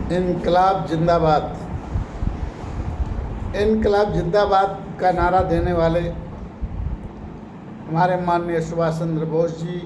इनकलाब जिंदाबाद। इनकलाब जिंदाबाद का नारा देने वाले हमारे माननीय सुभाष चंद्र बोस जी,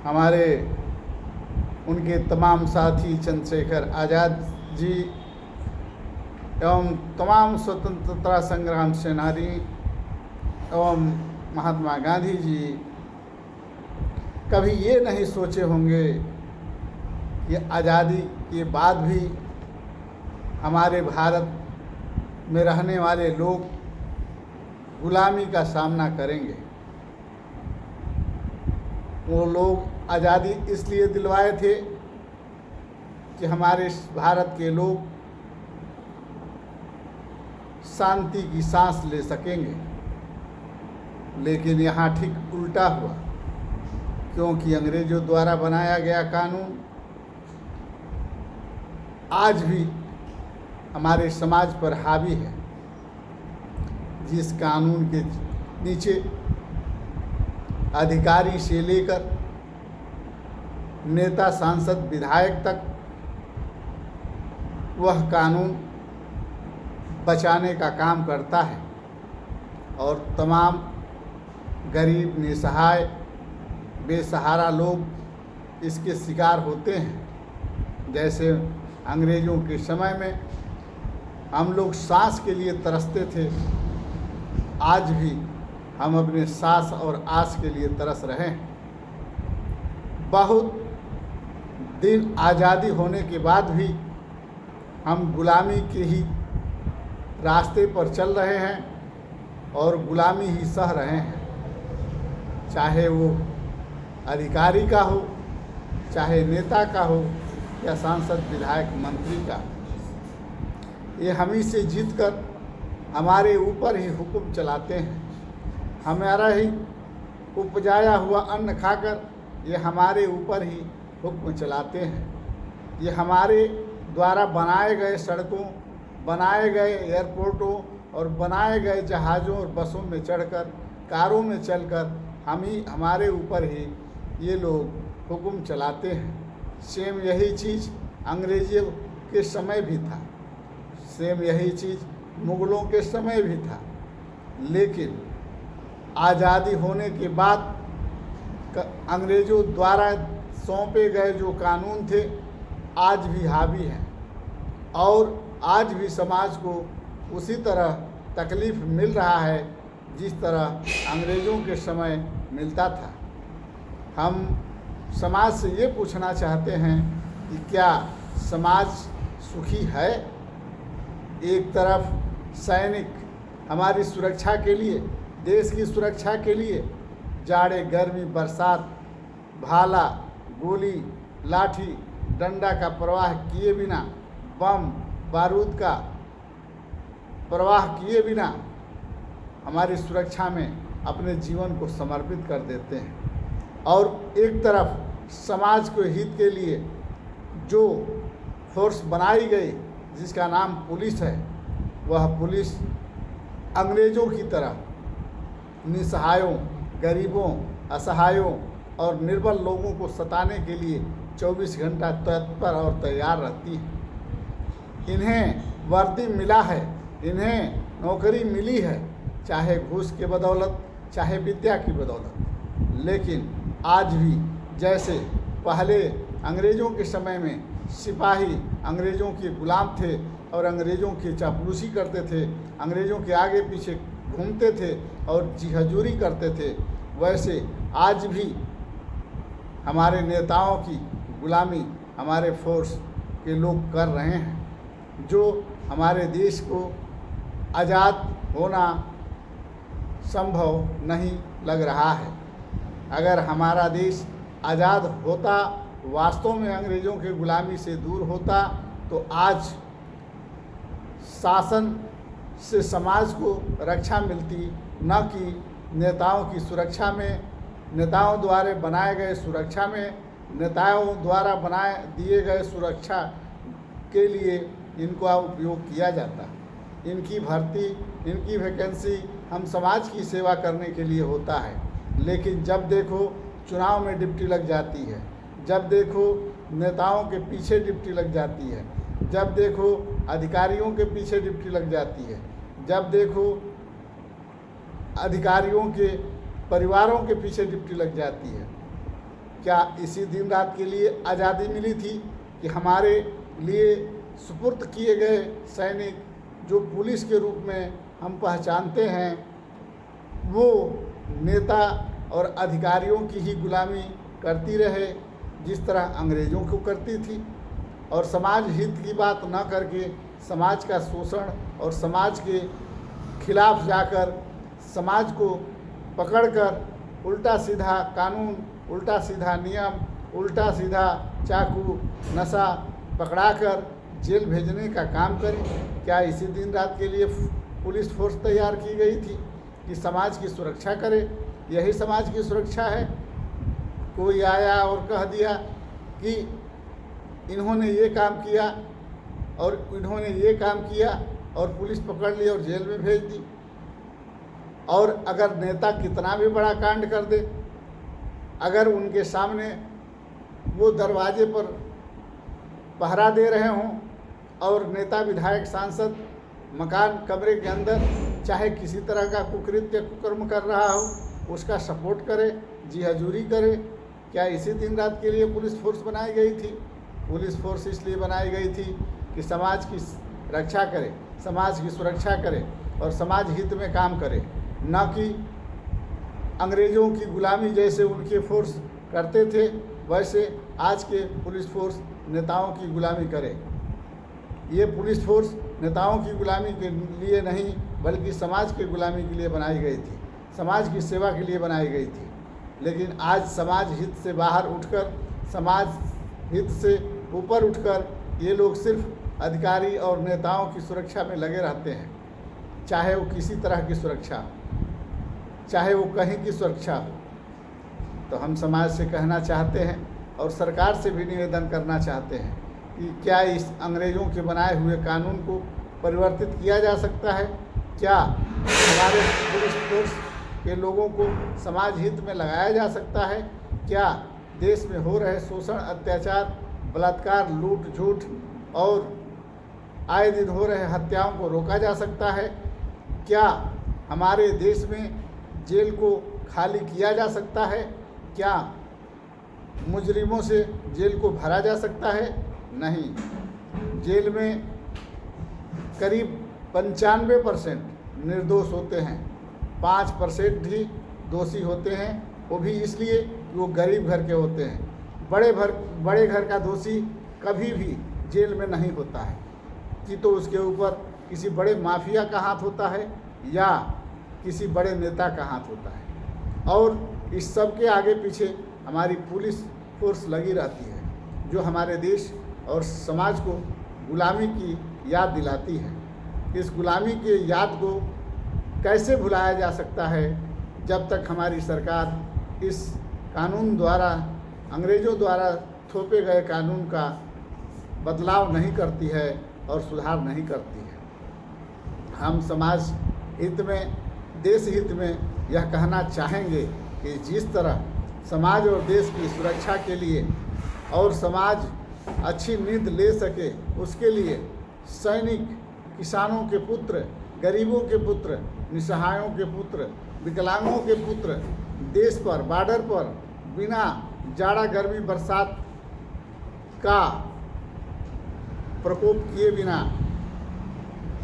हमारे उनके तमाम साथी चंद्रशेखर आज़ाद जी एवं तमाम स्वतंत्रता संग्राम सेनानी एवं महात्मा गांधी जी कभी ये नहीं सोचे होंगे कि आज़ादी के बाद भी हमारे भारत में रहने वाले लोग गुलामी का सामना करेंगे। वो लोग आज़ादी इसलिए दिलवाए थे कि हमारे भारत के लोग शांति की सांस ले सकेंगे, लेकिन यहाँ ठीक उल्टा हुआ, क्योंकि अंग्रेज़ों द्वारा बनाया गया कानून आज भी हमारे समाज पर हावी है। जिस कानून के नीचे अधिकारी से लेकर नेता, सांसद, विधायक तक वह कानून बचाने का काम करता है और तमाम गरीब, निसहाय, बेसहारा लोग इसके शिकार होते हैं। जैसे अंग्रेज़ों के समय में हम लोग सांस के लिए तरसते थे, आज भी हम अपने सांस और आस के लिए तरस रहे हैं। बहुत दिन आज़ादी होने के बाद भी हम गुलामी के ही रास्ते पर चल रहे हैं और गुलामी ही सह रहे हैं, चाहे वो अधिकारी का हो, चाहे नेता का हो या सांसद, विधायक, मंत्री का। ये हम ही से जीत कर हमारे ऊपर ही हुक्म चलाते हैं। हमारा ही उपजाया हुआ अन्न खाकर ये हमारे ऊपर ही हुक्म चलाते हैं। ये हमारे द्वारा बनाए गए सड़कों, बनाए गए एयरपोर्टों और बनाए गए जहाज़ों और बसों में चढ़कर, कारों में चलकर हमारे ऊपर ही ये लोग हुक्म चलाते हैं। सेम यही चीज़ अंग्रेज़ों के समय भी था, सेम यही चीज़ मुग़लों के समय भी था, लेकिन आज़ादी होने के बाद अंग्रेज़ों द्वारा सौंपे गए जो कानून थे आज भी हावी हैं और आज भी समाज को उसी तरह तकलीफ़ मिल रहा है जिस तरह अंग्रेज़ों के समय मिलता था। हम समाज से ये पूछना चाहते हैं कि क्या समाज सुखी है? एक तरफ सैनिक हमारी सुरक्षा के लिए, देश की सुरक्षा के लिए जाड़े, गर्मी, बरसात, भाला, गोली, लाठी, डंडा का प्रवाह किए बिना, बम, बारूद का प्रवाह किए बिना हमारी सुरक्षा में अपने जीवन को समर्पित कर देते हैं। और एक तरफ समाज के हित के लिए जो फोर्स बनाई गई जिसका नाम पुलिस है, वह पुलिस अंग्रेज़ों की तरह निसहायों, गरीबों, असहायों और निर्बल लोगों को सताने के लिए 24 घंटा तत्पर और तैयार रहती है। इन्हें वर्दी मिला है, इन्हें नौकरी मिली है, चाहे घूस के बदौलत, चाहे विद्या की बदौलत, लेकिन आज भी जैसे पहले अंग्रेज़ों के समय में सिपाही अंग्रेज़ों के गुलाम थे और अंग्रेज़ों की चापलूसी करते थे, अंग्रेज़ों के आगे पीछे घूमते थे और जी हजूरी करते थे, वैसे आज भी हमारे नेताओं की गुलामी हमारे फोर्स के लोग कर रहे हैं, जो हमारे देश को आज़ाद होना संभव नहीं लग रहा है। अगर हमारा देश आज़ाद होता, वास्तव में अंग्रेज़ों के गुलामी से दूर होता, तो आज शासन से समाज को रक्षा मिलती, न कि नेताओं की सुरक्षा में, नेताओं द्वारा बनाए गए सुरक्षा में, नेताओं द्वारा बनाए दिए गए सुरक्षा के लिए इनका उपयोग किया जाता। इनकी भर्ती, इनकी वैकेंसी हम समाज की सेवा करने के लिए होता है, लेकिन जब देखो चुनाव में डिप्टी लग जाती है, जब देखो नेताओं के पीछे ड्यूटी लग जाती है, जब देखो अधिकारियों के पीछे ड्यूटी लग जाती है, जब देखो अधिकारियों के परिवारों के पीछे ड्यूटी लग जाती है। क्या इसी दिन रात के लिए आज़ादी मिली थी कि हमारे लिए सुपुर्द किए गए सैनिक जो पुलिस के रूप में हम पहचानते हैं, वो नेता और अधिकारियों की ही गुलामी करती रहे जिस तरह अंग्रेज़ों को करती थी, और समाज हित की बात न करके समाज का शोषण और समाज के खिलाफ जाकर समाज को पकड़कर उल्टा सीधा कानून, उल्टा सीधा नियम, उल्टा सीधा चाकू, नशा पकड़ाकर जेल भेजने का काम करें। क्या इसी दिन रात के लिए पुलिस फोर्स तैयार की गई थी कि समाज की सुरक्षा करे? यही समाज की सुरक्षा है? कोई आया और कह दिया कि इन्होंने ये काम किया और इन्होंने ये काम किया और पुलिस पकड़ ली और जेल में भेज दी। और अगर नेता कितना भी बड़ा कांड कर दे, अगर उनके सामने वो दरवाजे पर पहरा दे रहे हों और नेता, विधायक, सांसद मकान, कमरे के अंदर चाहे किसी तरह का कुकृत्य, कुकर्म कर रहा हो, उसका सपोर्ट करे, जी हजूरी करे, क्या इसी दिन रात के लिए पुलिस फोर्स बनाई गई थी? पुलिस फोर्स इसलिए बनाई गई थी कि समाज की रक्षा करे, समाज की सुरक्षा करे और समाज हित में काम करे, न कि अंग्रेज़ों की गुलामी जैसे उनके फोर्स करते थे वैसे आज के पुलिस फोर्स नेताओं की गुलामी करे। ये पुलिस फोर्स नेताओं की गुलामी के लिए नहीं बल्कि समाज की गुलामी के लिए बनाई गई थी, समाज की सेवा के लिए बनाई गई थी। लेकिन आज समाज हित से बाहर उठकर, समाज हित से ऊपर उठकर ये लोग सिर्फ अधिकारी और नेताओं की सुरक्षा में लगे रहते हैं, चाहे वो किसी तरह की सुरक्षा, चाहे वो कहीं की सुरक्षा हो। तो हम समाज से कहना चाहते हैं और सरकार से भी निवेदन करना चाहते हैं कि क्या इस अंग्रेज़ों के बनाए हुए कानून को परिवर्तित किया जा सकता है? क्या हमारे पुलिस फोर्स के लोगों को समाज हित में लगाया जा सकता है? क्या देश में हो रहे शोषण, अत्याचार, बलात्कार, लूट, झूठ और आए दिन हो रहे हत्याओं को रोका जा सकता है? क्या हमारे देश में जेल को खाली किया जा सकता है? क्या मुजरिमों से जेल को भरा जा सकता है? नहीं। जेल में करीब 95% निर्दोष होते हैं, 5% ही दोषी होते हैं, वो भी इसलिए कि वो गरीब घर के होते हैं। बड़े घर का दोषी कभी भी जेल में नहीं होता है कि तो उसके ऊपर किसी बड़े माफिया का हाथ होता है या किसी बड़े नेता का हाथ होता है। और इस सब के आगे पीछे हमारी पुलिस फोर्स लगी रहती है जो हमारे देश और समाज को गुलामी की याद दिलाती है। इस गुलामी के याद को कैसे भुलाया जा सकता है जब तक हमारी सरकार इस कानून द्वारा, अंग्रेज़ों द्वारा थोपे गए कानून का बदलाव नहीं करती है और सुधार नहीं करती है। हम समाज हित में, देश हित में यह कहना चाहेंगे कि जिस तरह समाज और देश की सुरक्षा के लिए और समाज अच्छी नींद ले सके उसके लिए सैनिक, किसानों के पुत्र, गरीबों के पुत्र, निसहायों के पुत्र, विकलांगों के पुत्र देश पर, बॉर्डर पर बिना जाड़ा, गर्मी, बरसात का प्रकोप किए बिना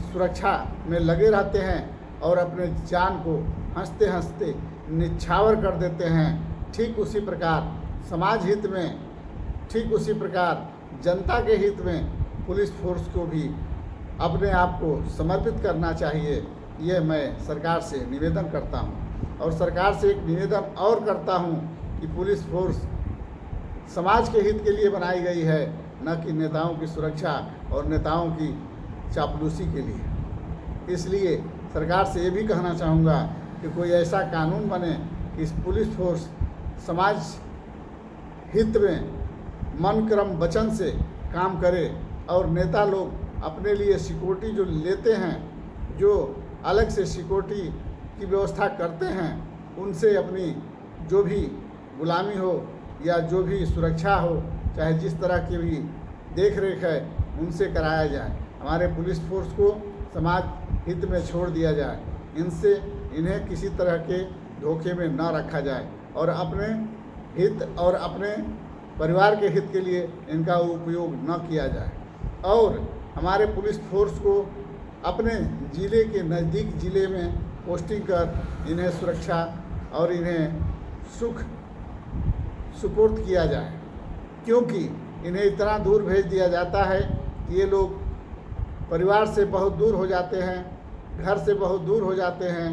सुरक्षा में लगे रहते हैं और अपने जान को हंसते हंसते निछावर कर देते हैं। ठीक उसी प्रकार समाज हित में, ठीक उसी प्रकार जनता के हित में पुलिस फोर्स को भी अपने आप को समर्पित करना चाहिए। ये मैं सरकार से निवेदन करता हूँ और सरकार से एक निवेदन और करता हूँ कि पुलिस फोर्स समाज के हित के लिए बनाई गई है, न कि नेताओं की सुरक्षा और नेताओं की चापलूसी के लिए। इसलिए सरकार से ये भी कहना चाहूँगा कि कोई ऐसा कानून बने कि इस पुलिस फोर्स समाज हित में मन, क्रम, वचन से काम करे और नेता लोग अपने लिए सिक्योरिटी जो लेते हैं, जो अलग से सिक्योरिटी की व्यवस्था करते हैं, उनसे अपनी जो भी गुलामी हो या जो भी सुरक्षा हो चाहे जिस तरह की भी देख रेख है उनसे कराया जाए। हमारे पुलिस फोर्स को समाज हित में छोड़ दिया जाए, इन्हें किसी तरह के धोखे में न रखा जाए और अपने हित और अपने परिवार के हित के लिए इनका उपयोग न किया जाए। और हमारे पुलिस फोर्स को अपने ज़िले के नज़दीक ज़िले में पोस्टिंग कर इन्हें सुरक्षा और इन्हें सुख सुपुर्द किया जाए, क्योंकि इन्हें इतना दूर भेज दिया जाता है कि ये लोग परिवार से बहुत दूर हो जाते हैं, घर से बहुत दूर हो जाते हैं,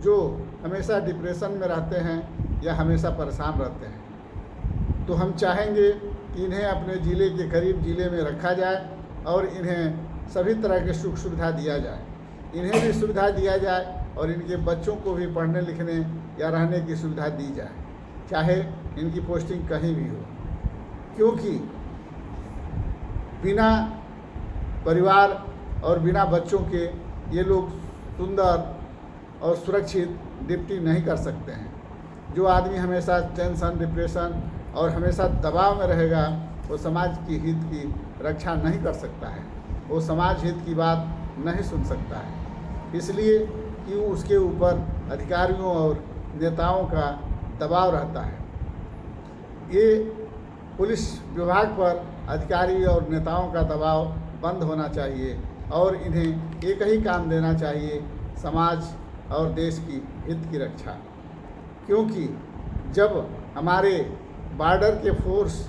जो हमेशा डिप्रेशन में रहते हैं या हमेशा परेशान रहते हैं। तो हम चाहेंगे कि इन्हें अपने ज़िले के करीब ज़िले में रखा जाए और इन्हें सभी तरह के सुख सुविधा दिया जाए, इन्हें भी सुविधा दिया जाए और इनके बच्चों को भी पढ़ने लिखने या रहने की सुविधा दी जाए, चाहे इनकी पोस्टिंग कहीं भी हो। क्योंकि बिना परिवार और बिना बच्चों के ये लोग सुंदर और सुरक्षित ड्यूटी नहीं कर सकते हैं। जो आदमी हमेशा टेंशन, डिप्रेशन और हमेशा दबाव में रहेगा, वो समाज की हित की रक्षा नहीं कर सकता है, वो समाज हित की बात नहीं सुन सकता है। इसलिए कि उसके ऊपर अधिकारियों और नेताओं का दबाव रहता है। ये पुलिस विभाग पर अधिकारी और नेताओं का दबाव बंद होना चाहिए और इन्हें एक ही काम देना चाहिए, समाज और देश की हित की रक्षा। क्योंकि जब हमारे बॉर्डर के फोर्स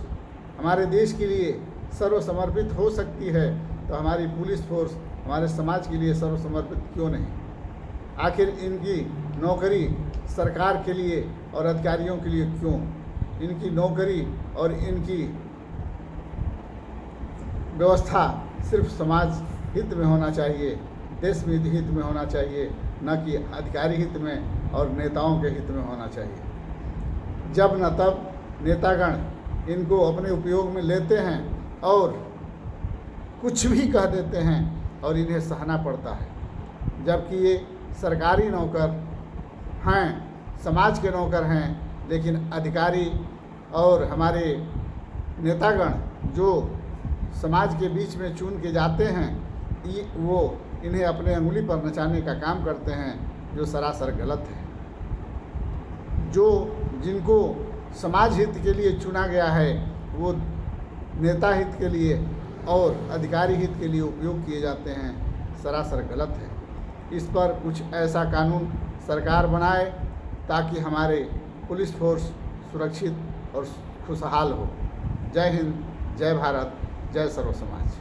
हमारे देश के लिए सर्वसमर्पित हो सकती है, तो हमारी पुलिस फोर्स हमारे समाज के लिए सर्वसमर्पित क्यों नहीं? आखिर इनकी नौकरी सरकार के लिए और अधिकारियों के लिए क्यों? इनकी नौकरी और इनकी व्यवस्था सिर्फ समाज हित में होना चाहिए, देश में हित में होना चाहिए, न कि अधिकारी हित में और नेताओं के हित में होना चाहिए। जब न तब नेतागण इनको अपने उपयोग में लेते हैं और कुछ भी कह देते हैं और इन्हें सहना पड़ता है, जबकि ये सरकारी नौकर हैं, समाज के नौकर हैं। लेकिन अधिकारी और हमारे नेतागण जो समाज के बीच में चुन के जाते हैं, वो इन्हें अपने अंगुली पर नचाने का काम करते हैं, जो सरासर गलत है। जो जिनको समाज हित के लिए चुना गया है, वो नेता हित के लिए और अधिकारी हित के लिए उपयोग किए जाते हैं, सरासर गलत है। इस पर कुछ ऐसा कानून सरकार बनाए ताकि हमारे पुलिस फोर्स सुरक्षित और खुशहाल हो। जय हिंद, जय भारत, जय सर्व समाज।